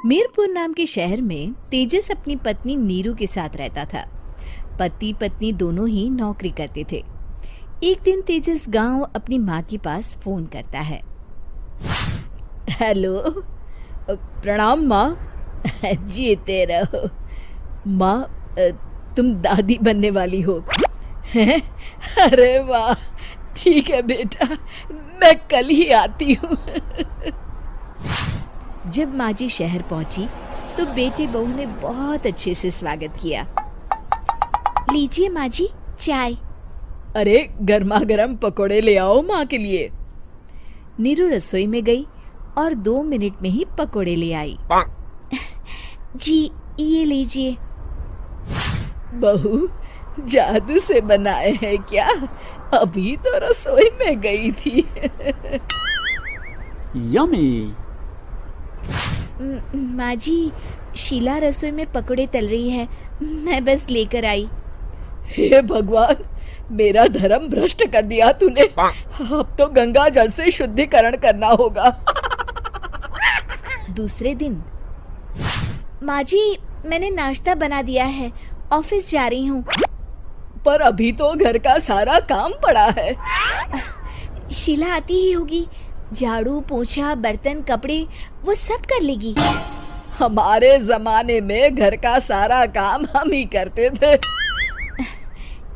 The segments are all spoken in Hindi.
मीरपुर नाम के शहर में तेजस अपनी पत्नी नीरू के साथ रहता था। पति पत्नी दोनों ही नौकरी करते थे। एक दिन तेजस गांव अपनी माँ के पास फोन करता है। हेलो, प्रणाम माँ। जीते रहो माँ, तुम दादी बनने वाली हो हैं? अरे वाह, ठीक है बेटा, मैं कल ही आती हूँ। जब माँ जी शहर पहुंची तो बेटे बहू ने बहुत अच्छे से स्वागत किया। लीजिए माँ जी, चाय। अरे गर्मा गर्म पकोड़े ले आओ माँ के लिए। नीरू रसोई में गई और 2 मिनट में ही पकोड़े ले आई। जी ये लीजिए। बहू, जादू से बनाए हैं क्या? अभी तो रसोई में गई थी। यम्मी। माँ जी, शीला रसोई में पकोड़े तल रही है, मैं बस लेकर आई। हे भगवान, मेरा धर्म भ्रष्ट कर दिया तूने। अब तो गंगा जल से शुद्धिकरण करना होगा। दूसरे दिन, माँ जी मैंने नाश्ता बना दिया है, ऑफिस जा रही हूँ। पर अभी तो घर का सारा काम पड़ा है। शीला आती ही होगी, झाड़ू पोछा बर्तन कपड़े वो सब कर लेगी। हमारे जमाने में घर का सारा काम हम ही करते थे।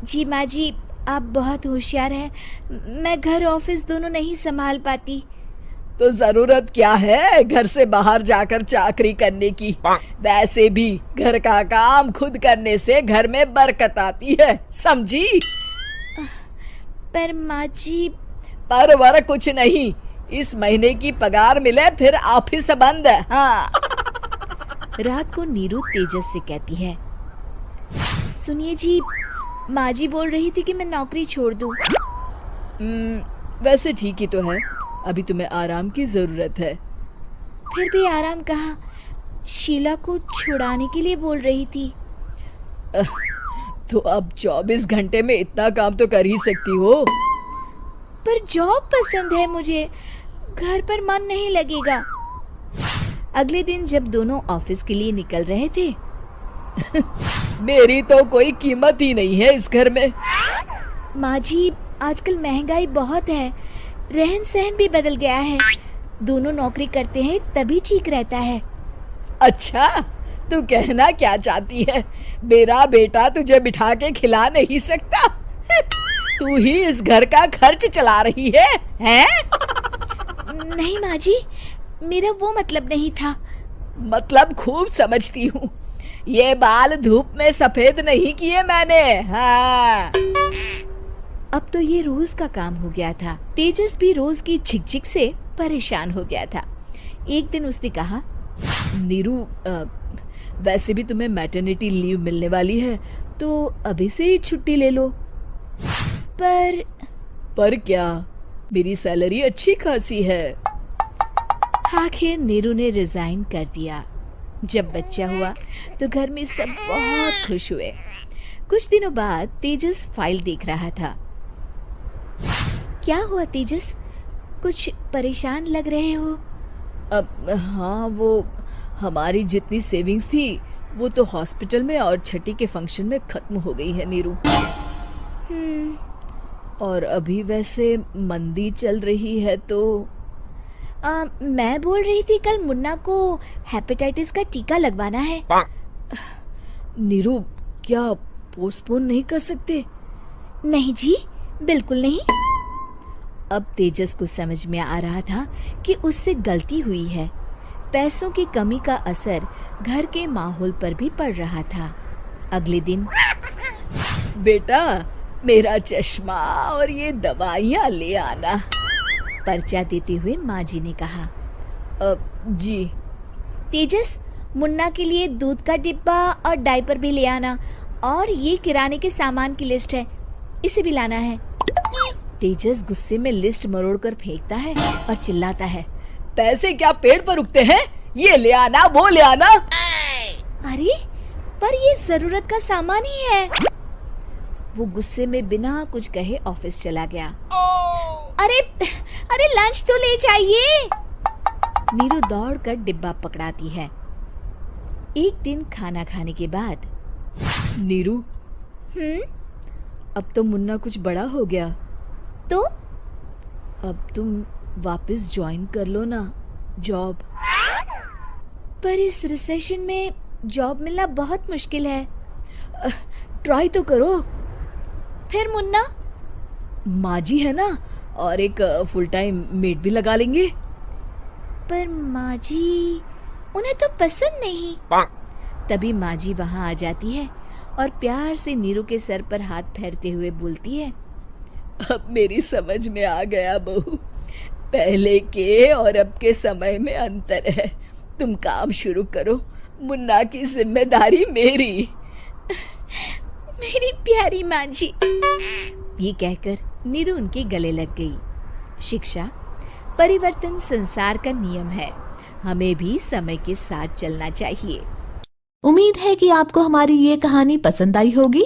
जी माँ जी, आप बहुत होशियार हैं, मैं घर ऑफिस दोनों नहीं संभाल पाती। तो जरूरत क्या है घर से बाहर जाकर चाकरी करने की? वैसे भी घर का काम खुद करने से घर में बरकत आती है, समझी? पर माँ जी। पर वर कुछ नहीं, इस महीने की पगार मिले फिर ऑफिस बंद। हाँ। रात को नीरू तेजस से कहती है, सुनिए जी, माँ जी बोल रही थी कि मैं नौकरी छोड़ दूं। वैसे ठीक ही तो है, अभी तुम्हें आराम की जरूरत है। फिर भी आराम कहाँ, शीला को छुड़ाने के लिए बोल रही थी। तो अब 24 घंटे में इतना काम तो कर ही सकती हो। पर जॉब पसंद है मुझे, घर पर मन नहीं लगेगा। अगले दिन जब दोनों ऑफिस के लिए निकल रहे थे, मेरी तो कोई कीमत ही नहीं है इस घर में। माँ जी, आजकल महंगाई बहुत है, रहन सहन भी बदल गया है, दोनों नौकरी करते हैं तभी ठीक रहता है। अच्छा, तू कहना क्या चाहती है? मेरा बेटा तुझे बिठा के खिला नहीं सकता? तू ही इस घर का खर्च चला रही है, हैं? नहीं माँ जी, मेरा वो मतलब नहीं था। मतलब खूब समझती हूँ, ये बाल धूप में सफेद नहीं किए मैंने। हाँ। अब तो ये रोज का काम हो गया था। तेजस भी रोज की झिकझिक से परेशान हो गया था। एक दिन उसने कहा, नीरू, वैसे भी तुम्हें मैटरनिटी लीव मिलने वाली है, तो अभी से ही छुट्टी ले लो। पर क्या, मेरी सैलरी अच्छी खासी है। आखिर नीरू ने रिजाइन कर दिया। जब बच्चा हुआ तो घर में सब बहुत खुश हुए। कुछ दिनों बाद तेजस फाइल देख रहा था। क्या हुआ तेजस, कुछ परेशान लग रहे हो? हाँ, वो हमारी जितनी सेविंग्स थी वो तो हॉस्पिटल में और छठी के फंक्शन में खत्म हो गई है नीरू। और अभी वैसे मंदी चल रही है तो मैं बोल रही थी कल मुन्ना को हेपेटाइटिस का टीका लगवाना है। नीरू, क्या पोस्टपोन नहीं कर सकते? नहीं जी, बिल्कुल नहीं। अब तेजस को समझ में आ रहा था कि उससे गलती हुई है। पैसों की कमी का असर घर के माहौल पर भी पड़ रहा था। अगले दिन, बेटा मेरा चश्मा और ये दवाइयाँ ले आना, पर्चा देते हुए माँ जी ने कहा। जी। तेजस, मुन्ना के लिए दूध का डिब्बा और डायपर भी ले आना, और ये किराने के सामान की लिस्ट है, इसे भी लाना है। तेजस गुस्से में लिस्ट मरोड़कर फेंकता है और चिल्लाता है, पैसे क्या पेड़ पर उगते हैं? ये ले आना, वो ले आना। अरे पर ये जरूरत का सामान ही है। वो गुस्से में बिना कुछ कहे ऑफिस चला गया। अरे लंच तो ले जाइए। नीरू दौड़कर डिब्बा पकड़ाती है एक दिन खाना खाने के बाद, नीरू, अब तो मुन्ना कुछ बड़ा हो गया, तो अब तुम वापस ज्वाइन कर लो ना जॉब। पर इस रिसेशन में जॉब मिलना बहुत मुश्किल है। ट्राई तो करो। फिर मुन्ना, माँ जी है ना, और एक फुल टाइम मेड भी लगा लेंगे। पर माँ जी, उन्हें तो पसंद नहीं। तभी माँ जी वहाँ आ जाती है और प्यार से नीरू के सर पर हाथ फेरते हुए बोलती है, अब मेरी समझ में आ गया बहू, पहले के और अब के समय में अंतर है। तुम काम शुरू करो, मुन्ना की जिम्मेदारी मेरी। मेरी प्यारी माँ जी। ये कहकर नीरू उनके गले लग गई। शिक्षा, परिवर्तन संसार का नियम है, हमें भी समय के साथ चलना चाहिए। उम्मीद है कि आपको हमारी ये कहानी पसंद आई होगी।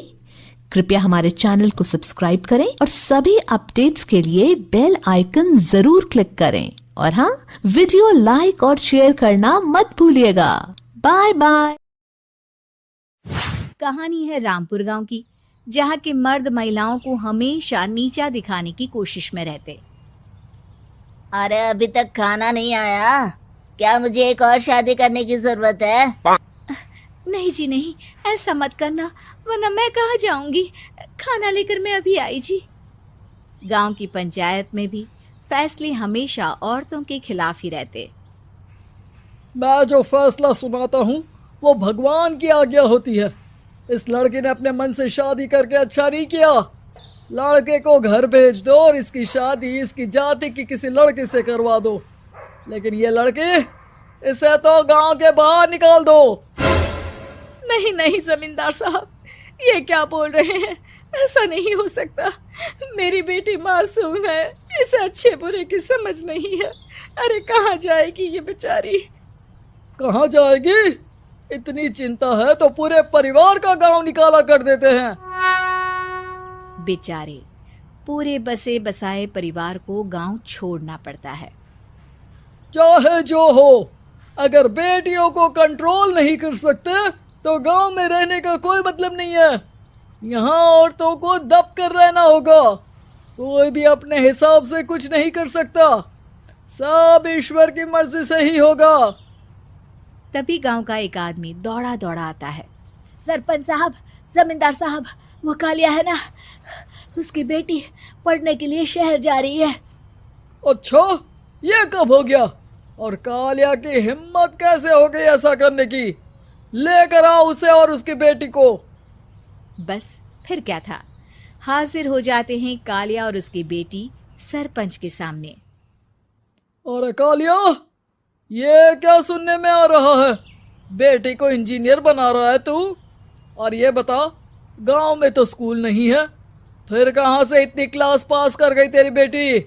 कृपया हमारे चैनल को सब्सक्राइब करें और सभी अपडेट्स के लिए बेल आइकन जरूर क्लिक करें। और हाँ, वीडियो लाइक और शेयर करना मत भूलिएगा। Bye bye. कहानी है रामपुर गांव की, जहाँ के मर्द महिलाओं को हमेशा नीचा दिखाने की कोशिश में रहते। अरे अभी तक खाना नहीं आया, क्या मुझे एक और शादी करने की जरूरत है? नहीं जी नहीं, ऐसा मत करना, वरना मैं कहाँ जाऊंगी। खाना लेकर मैं अभी आई जी। गांव की पंचायत में भी फैसले हमेशा औरतों के खिलाफ ही रहते। मैं जो फैसला सुनाता हूँ वो भगवान की आज्ञा होती है। इस लड़के ने अपने मन से शादी करके अच्छा नहीं किया। लड़के को घर भेज दो और इसकी शादी इसकी जाति की किसी लड़के से करवा दो। लेकिन ये लड़के, इसे तो गांव के बाहर निकाल दो। नहीं नहीं जमींदार साहब, ये क्या बोल रहे हैं? ऐसा नहीं हो सकता। मेरी बेटी मासूम है, इसे अच्छे बुरे की समझ नहीं है। अरे कहाँ जाएगी ये बेचारी? कहाँ जाएगी? इतनी चिंता है तो पूरे परिवार का गांव निकाला कर देते हैं। बेचारे पूरे बसे बसाए परिवार को गांव छोड़ना पड़ता है। चाहे जो हो, अगर बेटियों को कंट्रोल नहीं कर सकते तो गांव में रहने का कोई मतलब नहीं है। यहाँ औरतों को दब कर रहना होगा। कोई भी अपने हिसाब से कुछ नहीं कर सकता, सब ईश्वर की मर्जी से ही होगा। तभी गांव का एक आदमी दौड़ा दौड़ा आता है। सरपंच साहब, जमींदार साहब, वो कालिया है ना, उसकी बेटी पढ़ने के लिए शहर जा रही है। अच्छा, ये कब हो गया? और कालिया की हिम्मत कैसे हो गई ऐसा करने की? लेकर आओ उसे और उसकी बेटी को। बस फिर क्या था, हाजिर हो जाते हैं कालिया और उसकी बेटी सरपंच के सामने। अरे कालिया, ये क्या सुनने में आ रहा है? बेटी को इंजीनियर बना रहा है तू? और ये बता, गांव में तो स्कूल नहीं है, फिर कहाँ से इतनी क्लास पास कर गई तेरी बेटी?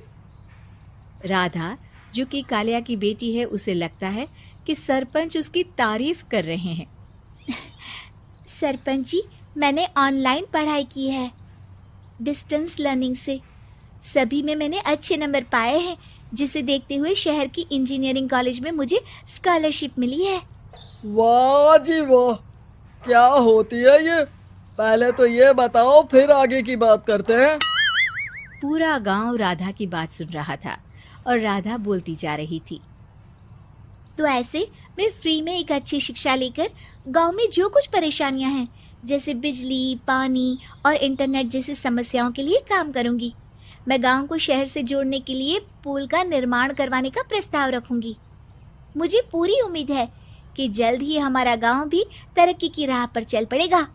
राधा, जो कि कालिया की बेटी है, उसे लगता है कि सरपंच उसकी तारीफ कर रहे हैं। सरपंच जी, मैंने ऑनलाइन पढ़ाई की है, डिस्टेंस लर्निंग से। सभी में मैंने अच्छे नंबर पाए हैं, जिसे देखते हुए शहर की इंजीनियरिंग कॉलेज में मुझे स्कॉलरशिप मिली है। वाह जी वाह, क्या होती है ये? पहले तो ये बताओ, फिर आगे की बात करते हैं। पूरा गांव राधा की बात सुन रहा था और राधा बोलती जा रही थी। तो ऐसे मैं फ्री में एक अच्छी शिक्षा लेकर गांव में जो कुछ परेशानियां हैं, जैसे बिजली, पानी और इंटरनेट जैसी समस्याओं के लिए काम करूंगी। मैं गांव को शहर से जोड़ने के लिए पुल का निर्माण करवाने का प्रस्ताव रखूंगी। मुझे पूरी उम्मीद है कि जल्द ही हमारा गांव भी तरक्की की राह पर चल पड़ेगा।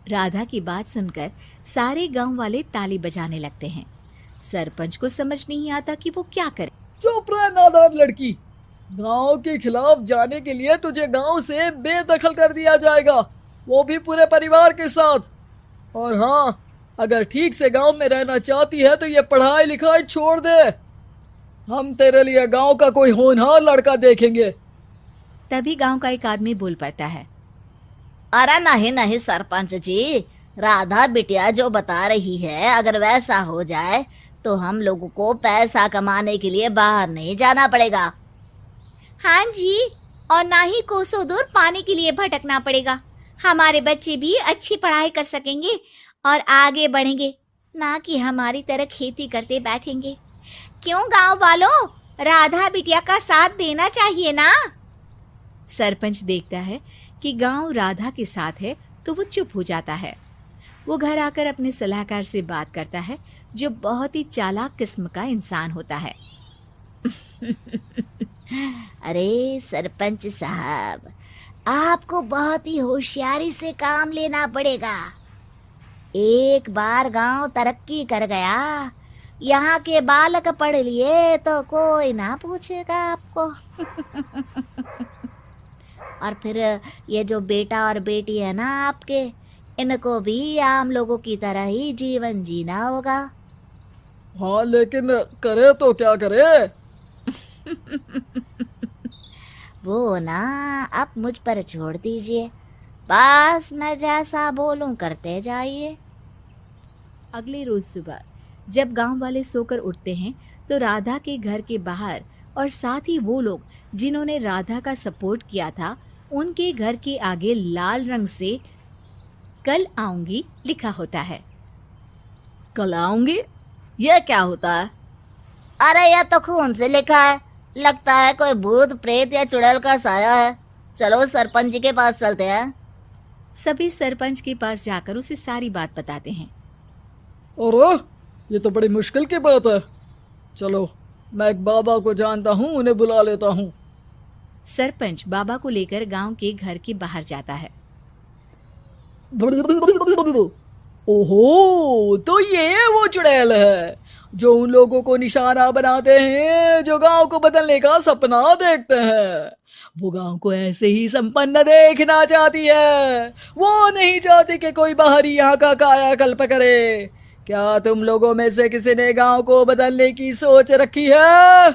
राधा की बात सुनकर सारे गांव वाले ताली बजाने लगते हैं। सरपंच को समझ नहीं आता कि वो क्या करे। चुप रह नादान लड़की, गांव के खिलाफ जाने के लिए तुझे गांव से बेदखल कर दिया जाएगा, वो भी पूरे परिवार के साथ। और हाँ, अगर ठीक से गांव में रहना चाहती है तो ये पढ़ाई लिखाई छोड़ दे। हम तेरे लिए गांव का कोई होनहार लड़का देखेंगे। तभी गांव का एक आदमी बोल पड़ता है। अरे नहीं नहीं सरपंच जी, राधा बिटिया जो बता रही है, अगर वैसा हो जाए तो हम लोगों को पैसा कमाने के लिए बाहर नहीं जाना पड़ेगा। हाँ जी, और ना ही कोसों दूर पानी के लिए भटकना पड़ेगा। हमारे बच्चे भी अच्छी पढ़ाई कर सकेंगे और आगे बढ़ेंगे, ना कि हमारी तरह खेती करते बैठेंगे। क्यों गांव वालों, राधा बिटिया का साथ देना चाहिए ना। सरपंच देखता है कि गांव राधा के साथ है तो वो चुप हो जाता है। वो घर आकर अपने सलाहकार से बात करता है, जो बहुत ही चालाक किस्म का इंसान होता है। अरे सरपंच साहब, आपको बहुत ही होशियारी से काम लेना पड़ेगा। एक बार गांव तरक्की कर गया, यहाँ के बालक पढ़ लिए तो कोई ना पूछेगा आपको। और फिर ये जो बेटा और बेटी है ना आपके, इनको भी आम लोगों की तरह ही जीवन जीना होगा। हाँ, लेकिन करे तो क्या करे? वो ना आप मुझ पर छोड़ दीजिए, बस मैं जैसा बोलूं करते जाइए। अगले रोज सुबह जब गांव वाले सोकर उठते हैं तो राधा के घर के बाहर और साथ ही वो लोग जिन्होंने राधा का सपोर्ट किया था, उनके घर के आगे लाल रंग से कल आऊंगी लिखा होता है। कल आऊंगी, यह क्या होता है? अरे यह तो खून से लिखा है, लगता है कोई भूत प्रेत या चुड़ैल का साया है। चलो सरपंच जी के पास चलते हैं। सभी सरपंच के पास जाकर उसे सारी बात बताते हैं। और ये तो बड़ी मुश्किल की बात है। चलो, मैं एक बाबा को जानता हूँ, उन्हें बुला लेता हूँ। सरपंच बाबा को लेकर गांव के घर के बाहर जाता है। ओहो, तो ये वो चुड़ैल है जो उन लोगों को निशाना बनाते हैं जो गांव को बदलने का सपना देखते हैं। वो गांव को ऐसे ही संपन्न देखना चाहती है। वो नहीं चाहती कि कोई बाहरी यहाँ का कायाकल्प करे। क्या तुम लोगों में से किसी ने गांव को बदलने की सोच रखी है?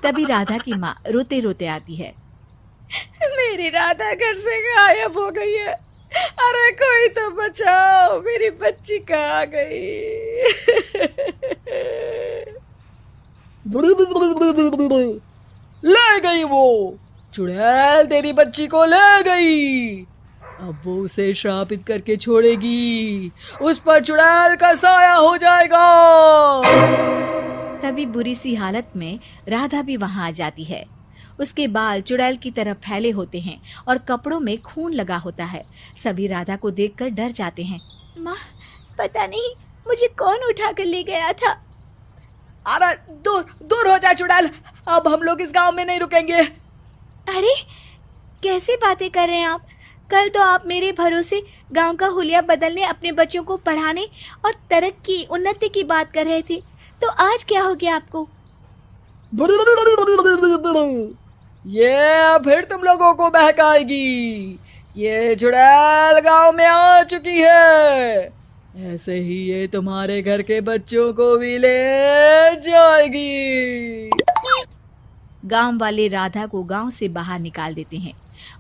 तभी राधा की माँ रोते रोते आती है। मेरी राधा घर से गायब हो गई है। अरे कोई तो बचाओ, मेरी बच्ची कहाँ गई? ले गई वो चुड़ैल, तेरी बच्ची को ले गई। अब वो उसे श्रापित करके छोड़ेगी, उस पर चुड़ैल का साया हो जाएगा। तभी बुरी सी हालत में राधा भी वहां आ जाती है। उसके बाल चुड़ैल की तरह फैले होते हैं और कपड़ों में खून लगा होता है। सभी राधा को देखकर डर जाते हैं। माँ, पता नहीं मुझे कौन उठा कर ले गया था। अरे दूर दूर हो जा चुड़ैल, अब हम लोग इस गांव में नहीं रुकेंगे। अरे कैसे बातें कर रहे हैं आप? कल तो आप मेरे भरोसे गांव का हुलिया बदलने, अपने बच्चों को पढ़ाने और तरक्की उन्नति की बात कर रहे थे, तो आज क्या हो गया आपको? ये फिर तुम लोगों को बहकाएगी। ये चुड़ैल गांव में आ चुकी है, ऐसे ही ये तुम्हारे घर के बच्चों को भी ले जाएगी। गांव वाले राधा को गांव से बाहर निकाल देते हैं।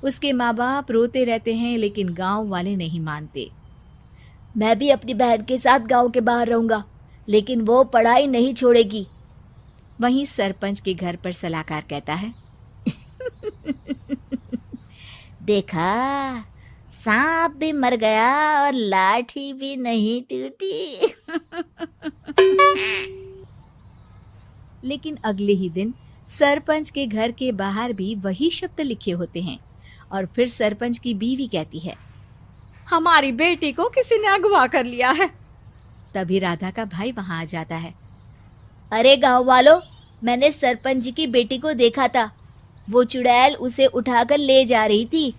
उसके माँ बाप रोते रहते हैं, लेकिन गांव वाले नहीं मानते। मैं भी अपनी बहन के साथ गांव के बाहर रहूंगा, लेकिन वो पढ़ाई नहीं छोड़ेगी। वहीं सरपंच के घर पर सलाहकार कहता है। देखा, सांप भी मर गया और लाठी भी नहीं टूटी। लेकिन अगले ही दिन सरपंच के घर के बाहर भी वही शब्द लिखे होते हैं और फिर सरपंच की बीवी कहती है, हमारी बेटी को किसी ने अगवा कर लिया है। तभी राधा का भाई वहां आ जाता है। अरे गांव वालों, मैंने सरपंच जी की बेटी को देखा था। वो चुड़ैल उसे उठाकर ले जा रही थी।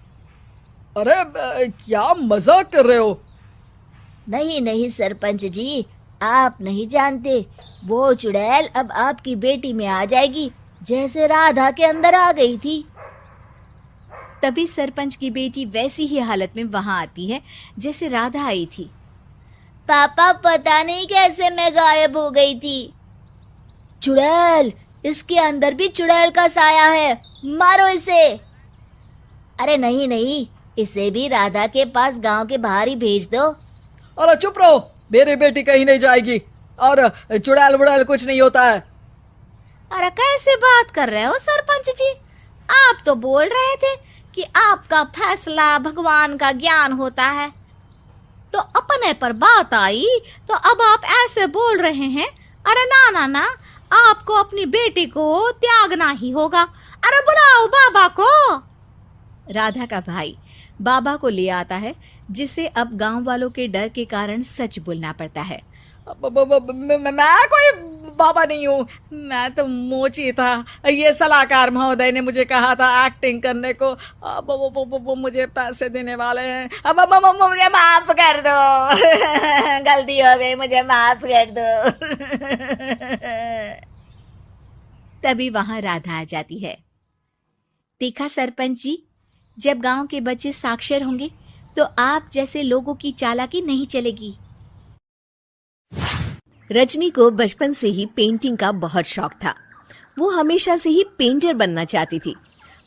अरे क्या मजाक कर रहे हो? नहीं नहीं सरपंच जी, आप नहीं जानते। वो चुड़ैल अब आपकी बेटी में आ जाएगी, जैसे राधा के अंदर आ गई थी। तभी सरपंच की बेटी वैसी ही हालत में वहां आती है जैसे राधा आई थी। पापा, पता नहीं कैसे मैं गायब हो गई थी। चुड़ैल, इसके अंदर भी चुड़ैल का साया है, मारो इसे। अरे नहीं नहीं, इसे भी राधा के पास गांव के बाहर ही भेज दो। अरे चुप रहो, मेरी बेटी कहीं नहीं जाएगी और चुड़ैल बुड़ैल कुछ नहीं होता है। अरे कैसे बात कर रहे हो सरपंच जी? आप तो बोल रहे थे कि आपका फैसला भगवान का ज्ञान होता है, तो अपने पर बात आई तो अब आप ऐसे बोल रहे हैं। अरे ना ना ना, आपको अपनी बेटी को त्यागना ही होगा। अरे बुलाओ बाबा को। राधा का भाई बाबा को ले आता है, जिसे अब गांव वालों के डर के कारण सच बोलना पड़ता है। मैं कोई बाबा नहीं हूँ, मैं तो मोची था। ये सलाहकार महोदय ने मुझे कहा था एक्टिंग करने को। अब वो मुझे पैसे देने वाले हैं। अब मुझे माफ कर दो। गलती हो गई, मुझे माफ कर दो। तभी वहां राधा आ जाती है। देखा सरपंच जी, जब गांव के बच्चे साक्षर होंगे तो आप जैसे लोगों की चालाकी नहीं चलेगी। रजनी को बचपन से ही पेंटिंग का बहुत शौक था। वो हमेशा से ही पेंटर बनना चाहती थी,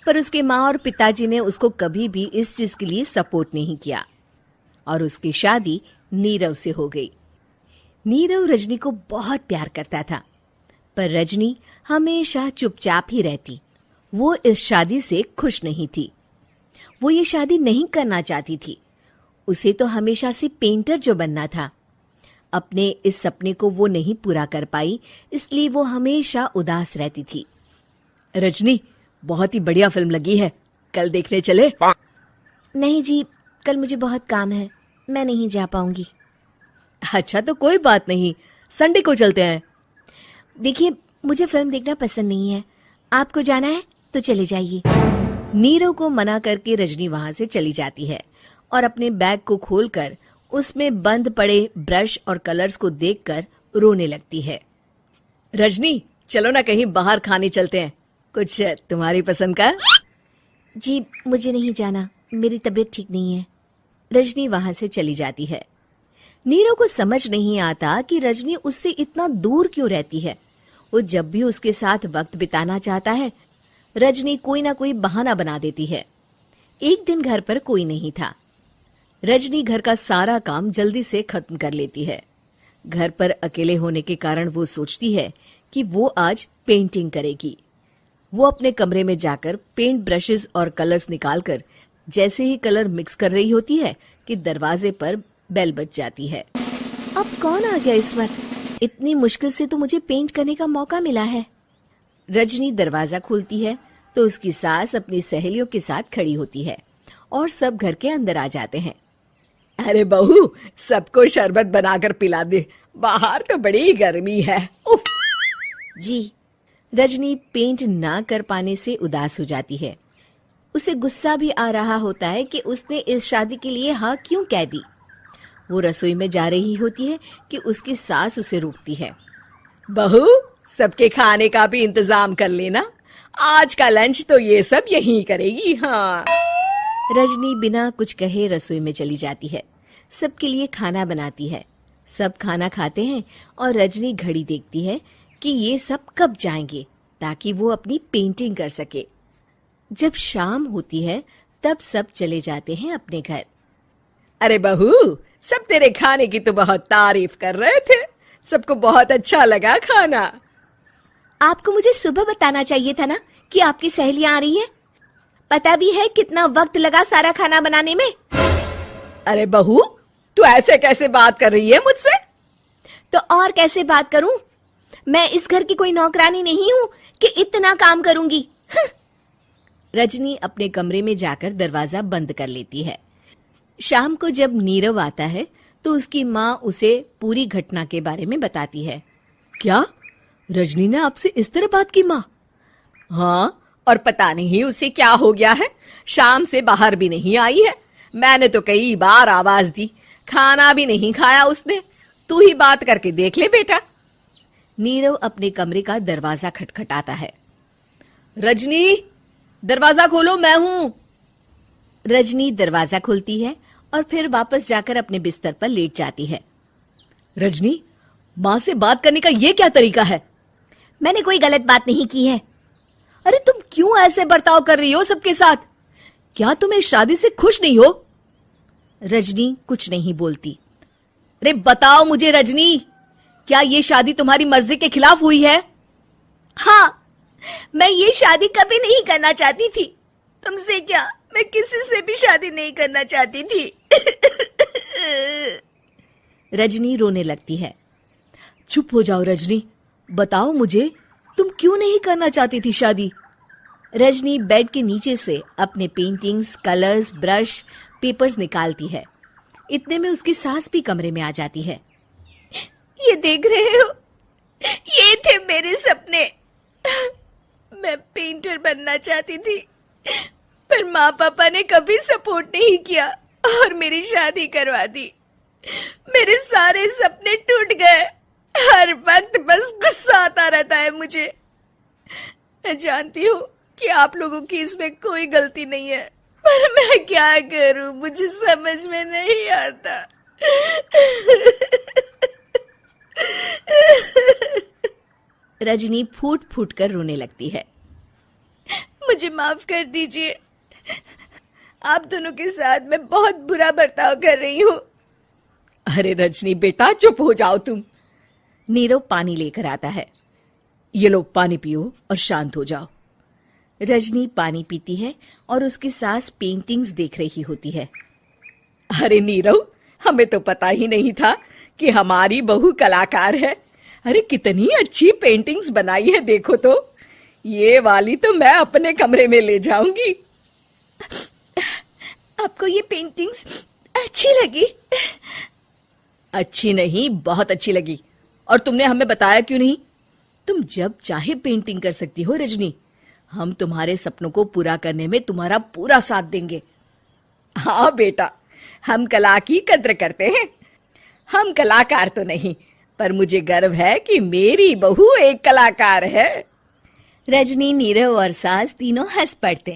पर उसके माँ और पिताजी ने उसको कभी भी इस चीज के लिए सपोर्ट नहीं किया और उसकी शादी नीरव से हो गई। नीरव रजनी को बहुत प्यार करता था, पर रजनी हमेशा चुपचाप ही रहती। वो इस शादी से खुश नहीं थी। वो ये शादी नहीं करना चाहती थी। उसे तो हमेशा से पेंटर जो बनना था। अपने इस सपने को वो नहीं पूरा कर पाई, इसलिए वो हमेशा उदास रहती थी। रजनी, बहुत ही बढ़िया फिल्म लगी है, कल देखने चले? नहीं जी, कल मुझे बहुत काम है, मैं नहीं जा पाऊंगी। अच्छा तो कोई बात नहीं, संडे को चलते हैं। देखिए, मुझे फिल्म देखना पसंद नहीं है। आपको जाना है तो चले जाइए। नीरव को मना करके रजनी वहां से चली जाती है और अपने बैग को खोलकर उसमें बंद पड़े ब्रश और कलर्स को देखकर रोने लगती है। रजनी, चलो ना कहीं बाहर खाने चलते हैं, कुछ तुम्हारी पसंद का। जी, मुझे नहीं जाना, मेरी तबीयत ठीक नहीं है। रजनी वहां से चली जाती है। नीरव को समझ नहीं आता कि रजनी उससे इतना दूर क्यों रहती है। वो जब भी उसके साथ वक्त बिताना चाहता है, रजनी कोई ना कोई बहाना बना देती है। एक दिन घर पर कोई नहीं था। रजनी घर का सारा काम जल्दी से खत्म कर लेती है। घर पर अकेले होने के कारण वो सोचती है कि वो आज पेंटिंग करेगी। वो अपने कमरे में जाकर पेंट ब्रशेस और कलर्स निकालकर जैसे ही कलर मिक्स कर रही होती है कि दरवाजे पर बेल बज जाती है। अब कौन आ गया इस वक्त? इतनी मुश्किल से तो मुझे पेंट करने का मौका मिला है। रजनी दरवाजा खोलती है तो उसकी सास अपनी सहेलियों के साथ खड़ी होती है और सब घर के अंदर आ जाते हैं। अरे बहू, सबको शरबत बनाकर पिला दे, बाहर तो बड़ी गर्मी है। उफ। जी। रजनी पेंट ना कर पाने से उदास हो जाती है। उसे गुस्सा भी आ रहा होता है कि उसने इस शादी के लिए हाँ क्यों कह दी। वो रसोई में जा रही होती है कि उसकी सास उसे रोकती है। बहू, सबके खाने का भी इंतजाम कर लेना, आज का लंच तो ये सब यहीं करेगी। हाँ। रजनी बिना कुछ कहे रसोई में चली जाती है। सबके लिए खाना बनाती है। सब खाना खाते हैं और रजनी घड़ी देखती है कि ये सब कब जाएंगे ताकि वो अपनी पेंटिंग कर सके। जब शाम होती है तब सब चले जाते हैं अपने घर। अरे बहू, सब तेरे खाने की तो बहुत तारीफ कर रहे थे, सबको बहुत अच्छा लगा खाना। आपको मुझे सुबह बताना चाहिए था ना कि आपकी सहेलियां आ रही हैं। पता भी है कितना वक्त लगा सारा खाना बनाने में। अरे बहू, तू ऐसे कैसे बात कर रही है मुझसे? तो और कैसे बात करूं? मैं इस घर की कोई नौकरानी नहीं हूं कि इतना काम करूंगी। रजनी अपने कमरे में जाकर दरवाजा बंद कर लेती है। शाम को जब नीरव आता है तो उसकी माँ उसे पूरी घटना के बारे में बताती है। क्या रजनी ने आपसे इस तरह बात की माँ? हाँ, और पता नहीं उसे क्या हो गया है, शाम से बाहर भी नहीं आई है। मैंने तो कई बार आवाज दी, खाना भी नहीं खाया उसने। तू ही बात करके देख ले बेटा। नीरव अपने कमरे का दरवाजा खटखटाता है। रजनी, दरवाजा खोलो, मैं हूं। रजनी दरवाजा खोलती है और फिर वापस जाकर अपने बिस्तर पर लेट जाती है। रजनी, माँ से बात करने का ये क्या तरीका है? मैंने कोई गलत बात नहीं की है। अरे तुम क्यों ऐसे बर्ताव कर रही हो सबके साथ? क्या तुम इस शादी से खुश नहीं हो? रजनी कुछ नहीं बोलती। अरे बताओ मुझे रजनी, क्या ये शादी तुम्हारी मर्जी के खिलाफ हुई है? हाँ, मैं ये शादी कभी नहीं करना चाहती थी। तुमसे क्या, मैं किसी से भी शादी नहीं करना चाहती थी। रजनी रोने लगती है। चुप हो जाओ रजनी, बताओ मुझे, तुम क्यों नहीं करना चाहती थी शादी? रजनी बेड के नीचे से अपने पेंटिंग्स, कलर्स, ब्रश, पेपर्स निकालती है। इतने में उसकी सास भी कमरे में आ जाती है। ये देख रहे हो, ये थे मेरे सपने। मैं पेंटर बनना चाहती थी, पर माँ पापा ने कभी सपोर्ट नहीं किया और मेरी शादी करवा दी। मेरे सारे सपने टूट गए। हर वक्त बस गुस्सा आता रहता है मुझे। मैं जानती हूँ कि आप लोगों की इसमें कोई गलती नहीं है, पर मैं क्या करूं, मुझे समझ में नहीं आता। रजनी फूट फूट कर रोने लगती है। मुझे माफ कर दीजिए, आप दोनों के साथ मैं बहुत बुरा बर्ताव कर रही हूँ। अरे रजनी बेटा, चुप हो जाओ तुम। नीरव पानी लेकर आता है। ये लो पानी पियो और शांत हो जाओ। रजनी पानी पीती है और उसकी सास पेंटिंग्स देख रही होती है। अरे नीरव, हमें तो पता ही नहीं था कि हमारी बहू कलाकार है। अरे कितनी अच्छी पेंटिंग्स बनाई है, देखो तो। ये वाली तो मैं अपने कमरे में ले जाऊंगी। आपको ये पेंटिंग्स अच्छी लगी? अच्छी नहीं, बहुत अच्छी लगी। और तुमने हमें बताया क्यों नहीं? तुम जब चाहे पेंटिंग कर सकती हो रजनी। हम तुम्हारे सपनों को पूरा करने में तुम्हारा पूरा साथ देंगे। हाँ बेटा, हम कला की कद्र करते हैं। हम कलाकार तो नहीं, पर मुझे गर्व है कि मेरी बहू एक कलाकार है। रजनी, नीरव और सास तीनों हंस पड़ते।